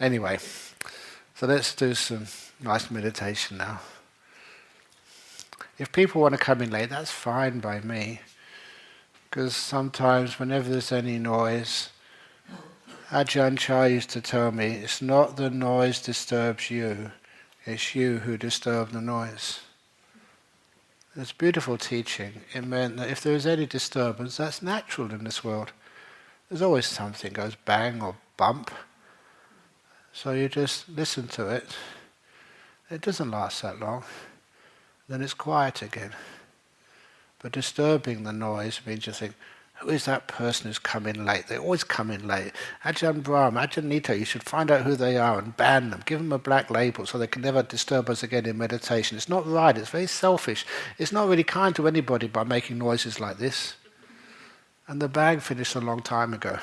Anyway, so let's do some nice meditation now. If people want to come in late, that's fine by me. Because sometimes whenever there's any noise, Ajahn Chah used to tell me, it's not the noise disturbs you, it's you who disturb the noise. It's beautiful teaching. It meant that if there is any disturbance, that's natural in this world. There's always something goes bang or bump. So you just listen to it. It doesn't last that long. Then it's quiet again. But disturbing the noise means you think, who is that person who's come in late? They always come in late. Ajahn Brahm, Ajahn Nito, you should find out who they are and ban them. Give them a black label so they can never disturb us again in meditation. It's not right. It's very selfish. It's not really kind to anybody by making noises like this. And the bang finished a long time ago.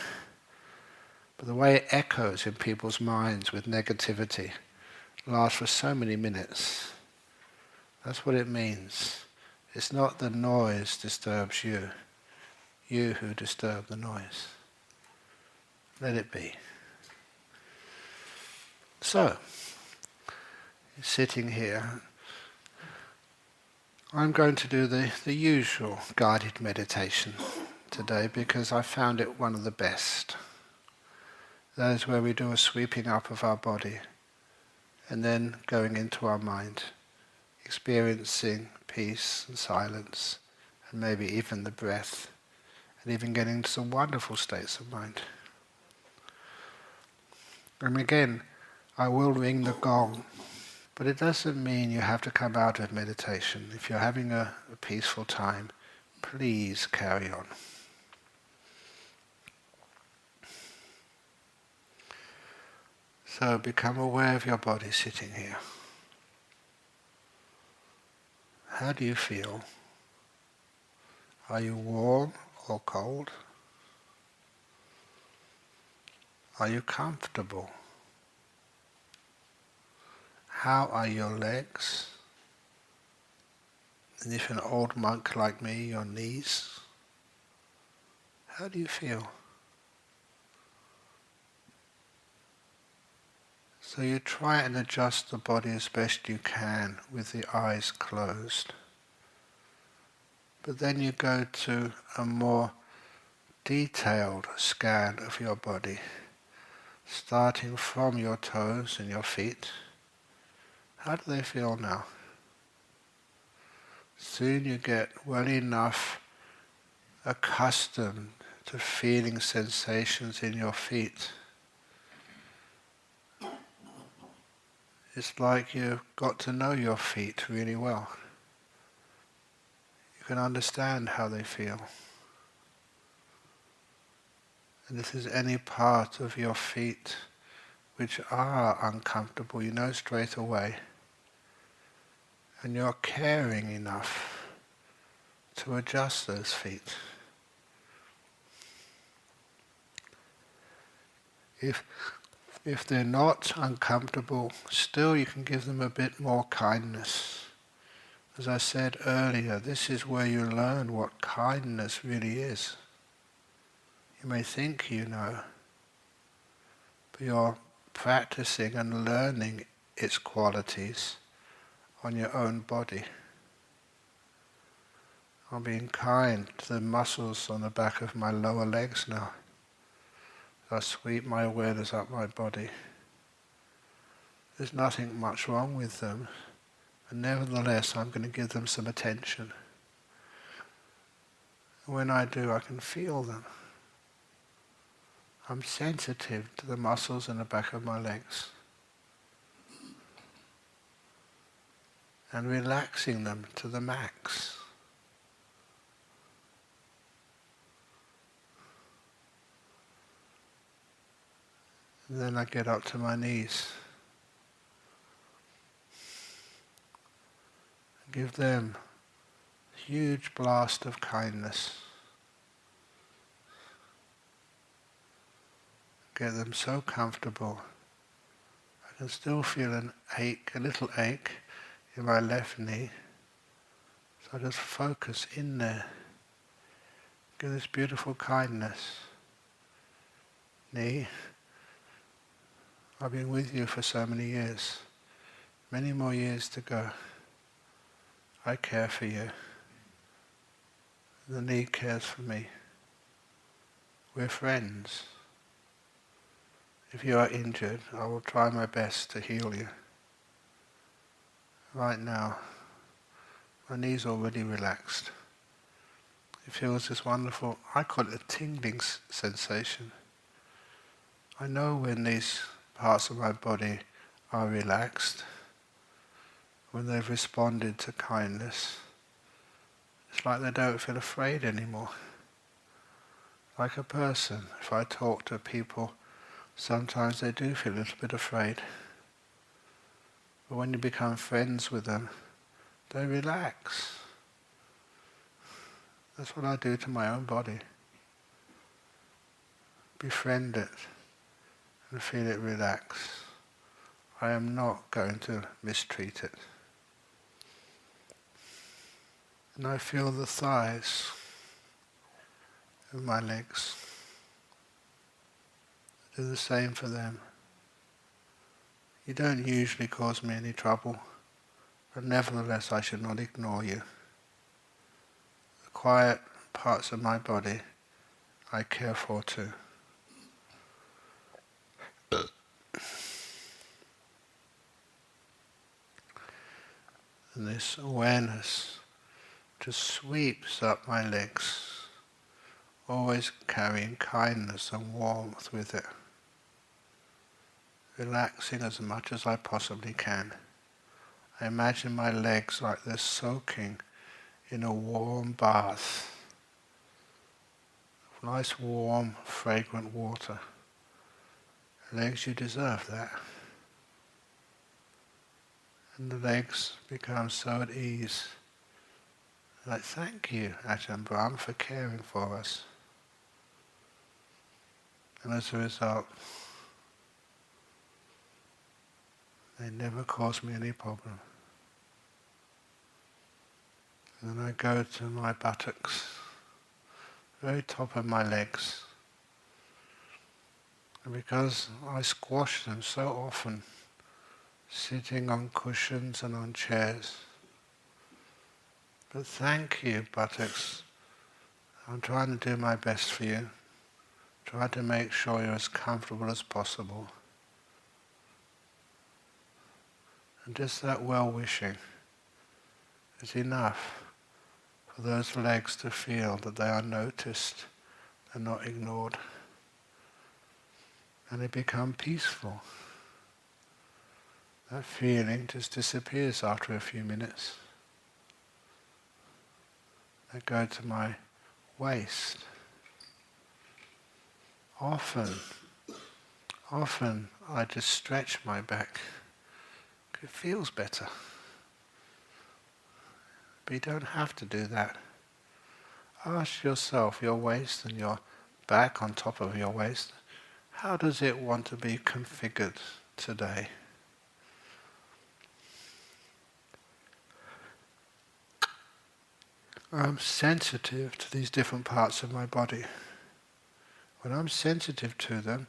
But the way it echoes in people's minds with negativity lasts for so many minutes. That's what it means. It's not the noise disturbs you. You who disturb the noise. Let it be. So, sitting here, I'm going to do the usual guided meditation today because I found it one of the best. That is where we do a sweeping up of our body and then going into our mind, experiencing peace and silence and maybe even the breath. And even getting into some wonderful states of mind. And again, I will ring the gong, but it doesn't mean you have to come out of meditation. If you're having a peaceful time, please carry on. So become aware of your body sitting here. How do you feel? Are you warm or cold? Are you comfortable? How are your legs? And if you're an old monk like me, your knees? How do you feel? So you try and adjust the body as best you can with the eyes closed. But then you go to a more detailed scan of your body, starting from your toes and your feet. How do they feel now? Soon you get well enough accustomed to feeling sensations in your feet. It's like you've got to know your feet really well. You can understand how they feel. And if there's any part of your feet which are uncomfortable, you know straight away. And you're caring enough to adjust those feet. If they're not uncomfortable, still you can give them a bit more kindness. As I said earlier, this is where you learn what kindness really is. You may think you know, but you're practicing and learning its qualities on your own body. I'm being kind to the muscles on the back of my lower legs now. I sweep my awareness up my body. There's nothing much wrong with them, and nevertheless I'm going to give them some attention. When I do, I can feel them. I'm sensitive to the muscles in the back of my legs and relaxing them to the max. And then I get up to my knees. Give them a huge blast of kindness. Get them so comfortable. I can still feel an ache, a little ache in my left knee. So I just focus in there. Give this beautiful kindness. Knee, I've been with you for so many years, many more years to go. I care for you. The knee cares for me. We're friends. If you are injured, I will try my best to heal you. Right now, my knee's already relaxed. It feels this wonderful, I call it a tingling sensation. I know when these parts of my body are relaxed, when they've responded to kindness. It's like they don't feel afraid anymore. Like a person, if I talk to people, sometimes they do feel a little bit afraid. But when you become friends with them, they relax. That's what I do to my own body. Befriend it and feel it relax. I am not going to mistreat it. And I feel the thighs of my legs. Do the same for them. You don't usually cause me any trouble, but nevertheless I should not ignore you. The quiet parts of my body I care for too. And this awareness just sweeps up my legs, always carrying kindness and warmth with it, relaxing as much as I possibly can. I imagine my legs like they're soaking in a warm bath, nice warm fragrant water. Legs, you deserve that. And the legs become so at ease. Like, thank you, Ajahn Brahm, for caring for us. And as a result, they never cause me any problem. And then I go to my buttocks, very top of my legs. And because I squash them so often, sitting on cushions and on chairs. But thank you, buttocks. I'm trying to do my best for you. Try to make sure you're as comfortable as possible. And just that well-wishing is enough for those legs to feel that they are noticed and not ignored. And they become peaceful. That feeling just disappears after a few minutes. I go to my waist. Often I just stretch my back. It feels better. But you don't have to do that. Ask yourself, your waist and your back on top of your waist, how does it want to be configured today? I'm sensitive to these different parts of my body. When I'm sensitive to them,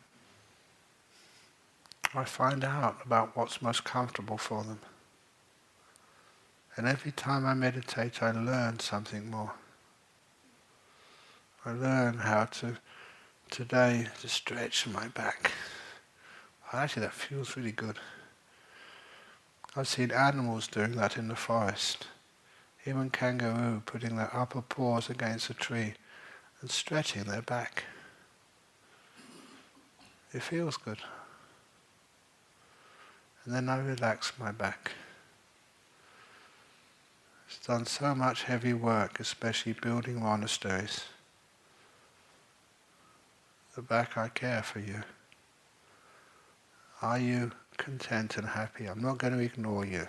I find out about what's most comfortable for them. And every time I meditate, I learn something more. I learn how to, today, to stretch my back. Actually, that feels really good. I've seen animals doing that in the forest. Even kangaroo putting their upper paws against a tree and stretching their back. It feels good. And then I relax my back. It's done so much heavy work, especially building monasteries. The back, I care for you. Are you content and happy? I'm not going to ignore you.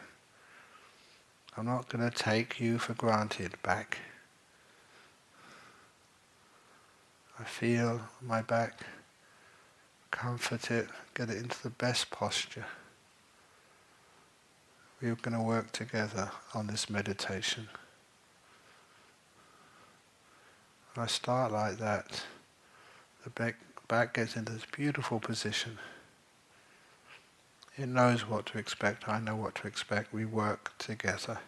I'm not going to take you for granted back. I feel my back, comfort it, get it into the best posture. We're going to work together on this meditation. When I start like that, the back gets into this beautiful position. It knows what to expect, I know what to expect, we work together.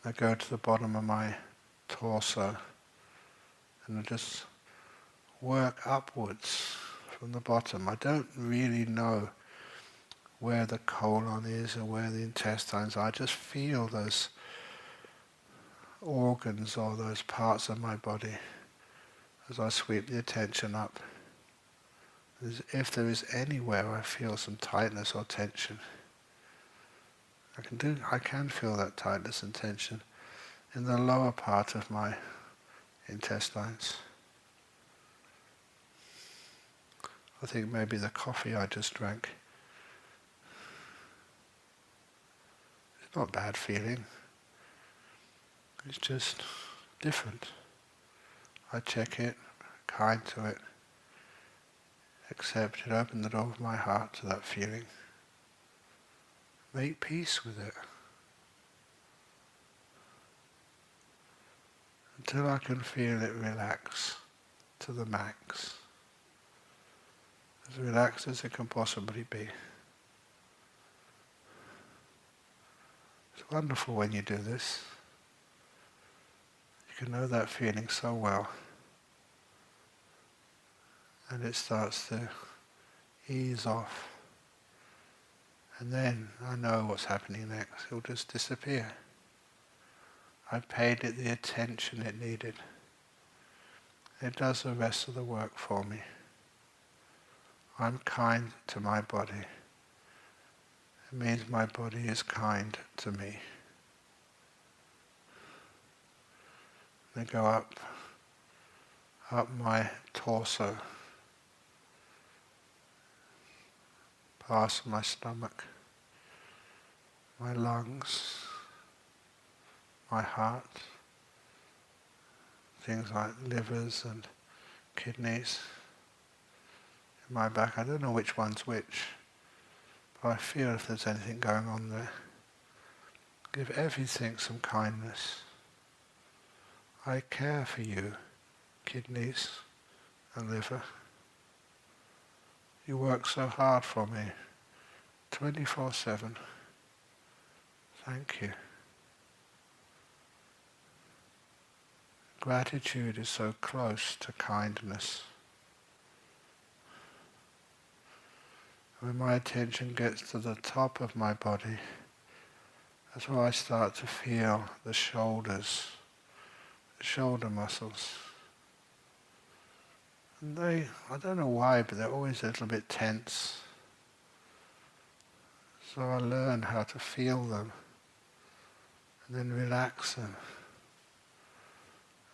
I go to the bottom of my torso and I just work upwards from the bottom. I don't really know where the colon is or where the intestines are. I just feel those organs or those parts of my body as I sweep the attention up. As if there is anywhere I feel some tightness or tension, I can feel that tightness and tension in the lower part of my intestines. I think maybe the coffee I just drank. It's not a bad feeling. It's just different. I check it, kind to it, accept it, open the door of my heart to that feeling. Make peace with it. Until I can feel it relax to the max. As relaxed as it can possibly be. It's wonderful when you do this. You can know that feeling so well. And it starts to ease off. And then I know what's happening next. It'll just disappear. I paid it the attention it needed. It does the rest of the work for me. I'm kind to my body. It means my body is kind to me. Then go up my torso, past my stomach, my lungs, my heart, things like livers and kidneys in my back. I don't know which one's which, but I feel if there's anything going on there. Give everything some kindness. I care for you, kidneys and liver. You work so hard for me, 24/7. Thank you. Gratitude is so close to kindness. When my attention gets to the top of my body, that's where I start to feel the shoulders, the shoulder muscles. And I don't know why, but they're always a little bit tense. So I learn how to feel them and then relax them.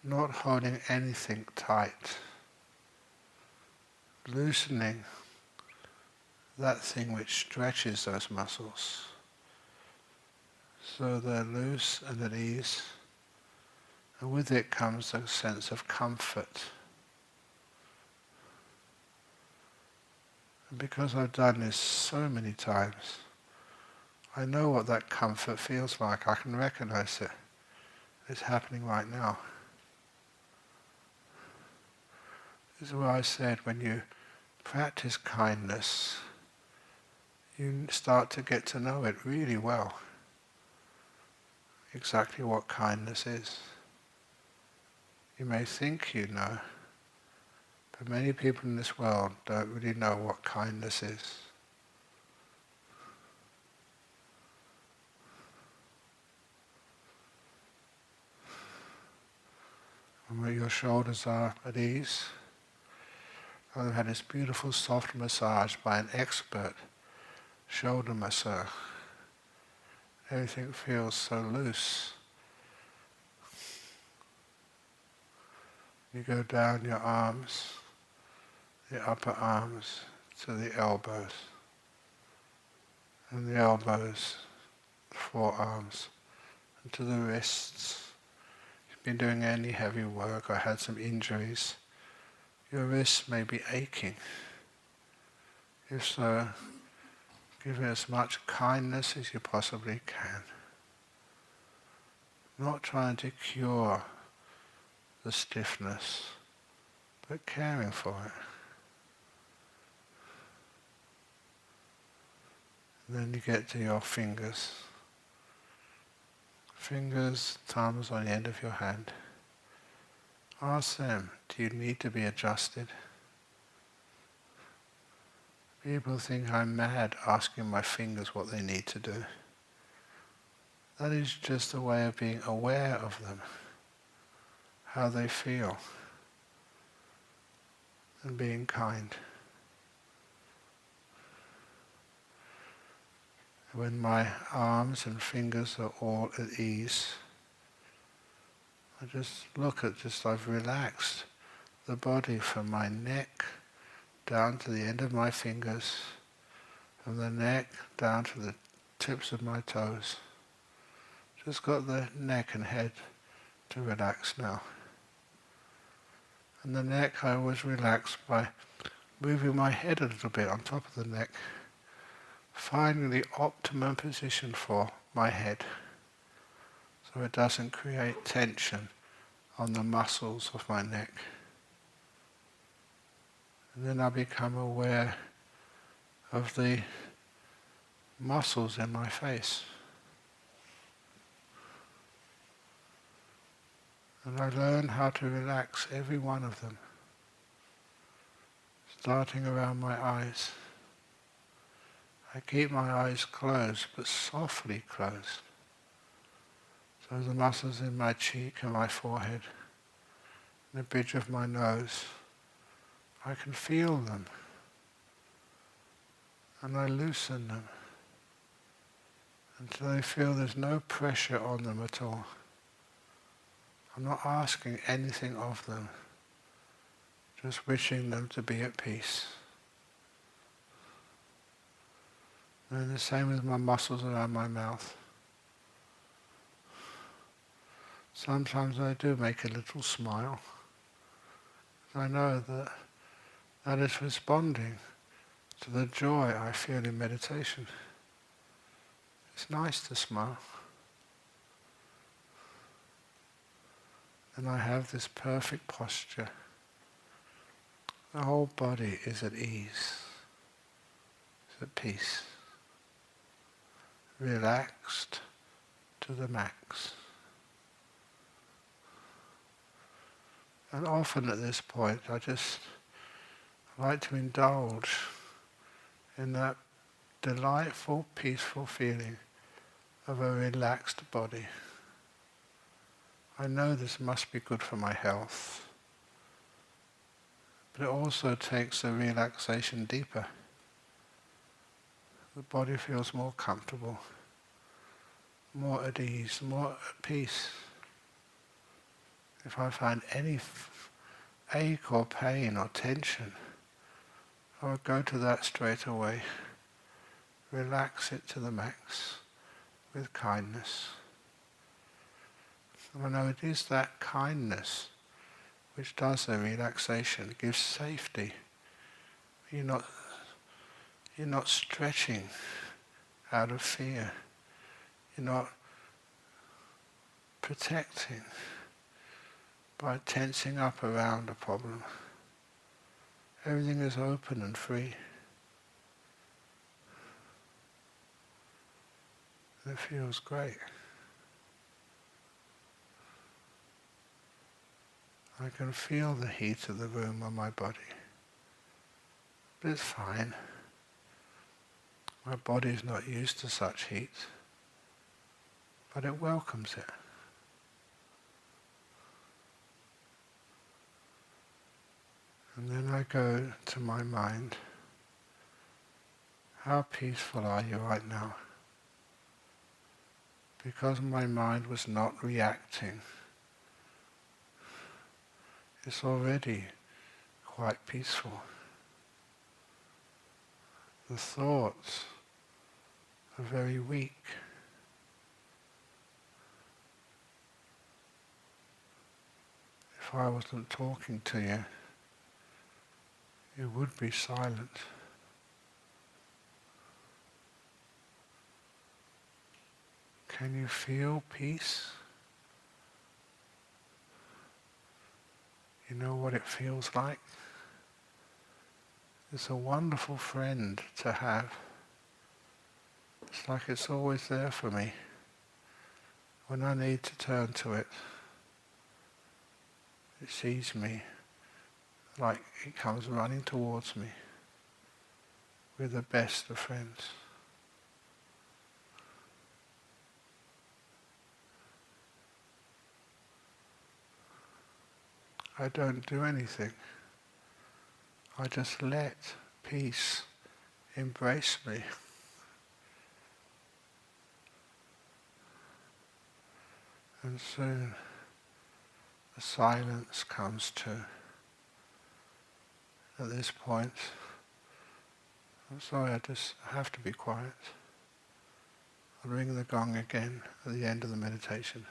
Not holding anything tight. Loosening that thing which stretches those muscles. So they're loose and at ease. And with it comes a sense of comfort. And because I've done this so many times, I know what that comfort feels like. I can recognize it. It's happening right now. This is why I said when you practice kindness, you start to get to know it really well. Exactly what kindness is. You may think you know, but many people in this world don't really know what kindness is. And where your shoulders are at ease, I've had this beautiful soft massage by an expert shoulder masseur. Everything feels so loose. You go down your arms, the upper arms to the elbows, and the elbows, forearms, and to the wrists. If you've been doing any heavy work or had some injuries, your wrists may be aching. If so, give it as much kindness as you possibly can. Not trying to cure the stiffness, but caring for it. then you get to your fingers. Fingers, thumbs on the end of your hand. Ask them, do you need to be adjusted? People think I'm mad asking my fingers what they need to do. That is just a way of being aware of them, how they feel, and being kind. When my arms and fingers are all at ease, I just look at I've relaxed the body from my neck down to the end of my fingers, from the neck down to the tips of my toes. Just got the neck and head to relax now. And the neck I always relax by moving my head a little bit on top of the neck, finding the optimum position for my head so it doesn't create tension on the muscles of my neck. And then I become aware of the muscles in my face. And I learn how to relax every one of them, starting around my eyes. I keep my eyes closed, but softly closed. So the muscles in my cheek and my forehead, and the bridge of my nose, I can feel them. And I loosen them until I feel there's no pressure on them at all. I'm not asking anything of them, just wishing them to be at peace. And the same with my muscles around my mouth. Sometimes I do make a little smile. I know that that is responding to the joy I feel in meditation. It's nice to smile. And I have this perfect posture. The whole body is at ease, is at peace, relaxed to the max. And often at this point I just like to indulge in that delightful, peaceful feeling of a relaxed body. I know this must be good for my health, but it also takes the relaxation deeper. The body feels more comfortable, more at ease, more at peace. If I find any ache or pain or tension, I would go to that straight away. Relax it to the max with kindness. And I know it is that kindness which does the relaxation. It gives safety. You're not stretching out of fear. You're not protecting by tensing up around a problem. Everything is open and free. And it feels great. I can feel the heat of the room on my body. But it's fine. My body is not used to such heat, but it welcomes it. And then I go to my mind. How peaceful are you right now? Because my mind was not reacting, it's already quite peaceful. The thoughts are very weak. If I wasn't talking to you, you would be silent. Can you feel peace? You know what it feels like? It's a wonderful friend to have. It's like it's always there for me. When I need to turn to it, it sees me like it comes running towards me with the best of friends. I don't do anything. I just let peace embrace me. And soon the silence comes too. At this point, I'm sorry, I just have to be quiet. I'll ring the gong again at the end of the meditation.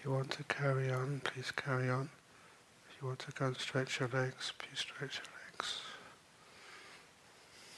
If you want to carry on, please carry on. If you want to go and stretch your legs, please stretch your legs.